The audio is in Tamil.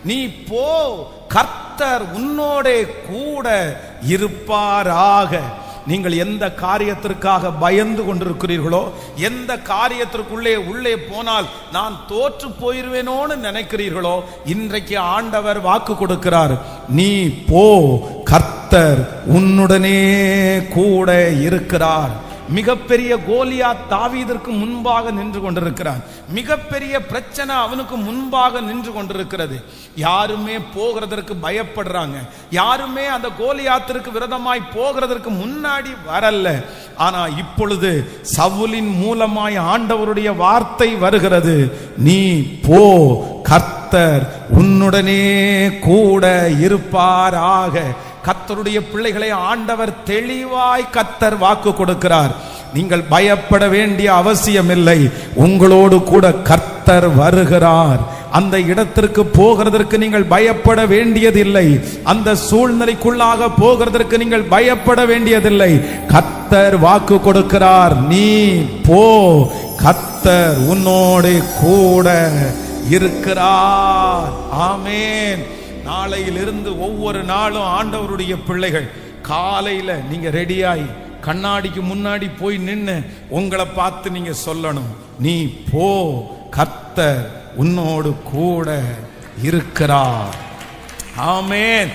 நீ போ, கர்த்தர் உன்னோடே கூட இருப்பாராக. நீங்கள் எந்த காரியத்திற்காக பயந்து கொண்டிருக்கிறீர்களோ, எந்த காரியத்திற்குள்ளே உள்ளே போனால் நான் தோற்று போயிருவேனோன்னு நினைக்கிறீர்களோ, இன்றைக்கு ஆண்டவர் வாக்கு கொடுக்கிறார், நீ போ, கர்த்தர் உன்னுடனே கூட இருக்கிறார். மிகப்பெரிய கோலியாத் தாவீதிற்கு முன்பாக நின்று கொண்டிருக்கிறான். மிகப்பெரிய பிரச்சனை அவனுக்கு முன்பாக நின்று கொண்டிருக்கிறது. யாருமே போகிறதற்கு பயப்படுறாங்க. யாருமே அந்த கோலியாத்திற்கு விரோதமாய் போகிறதற்கு முன்னாடி வரல. ஆனா இப்பொழுது சவுலின் மூலமாய் ஆண்டவருடைய வார்த்தை வருகிறது, நீ போ, கர்த்தர் உன்னுடனே கூட இருப்பாராக. கர்த்தருடைய பிள்ளைகளை ஆண்டவர் தெளிவாய் கர்த்தர் வாக்கு கொடுக்கிறார். நீங்கள் பயப்பட வேண்டிய அவசியம் இல்லை. உங்களோடு கூட கர்த்தர் வருகிறார். அந்த இடத்திற்கு போகிறதற்கு நீங்கள் பயப்பட வேண்டியதில்லை. அந்த சூழ்நிலைக்குள்ளாக போகிறதற்கு நீங்கள் பயப்பட வேண்டியதில்லை. கர்த்தர் வாக்கு கொடுக்கிறார், நீ போ, கர்த்தர் உன்னோடு கூட இருக்கிறார். ஆமென். நாளையிலிருந்து ஒவ்வொரு நாளும் ஆண்டவருடைய பிள்ளைகள் காலையில நீங்க ரெடியாய் கண்ணாடிக்கு முன்னாடி போய் நின்று உங்களை பார்த்து நீங்க சொல்லணும், நீ போ, கர்த்தர் உன்னோடு கூட இருக்கிறார். ஆமென்.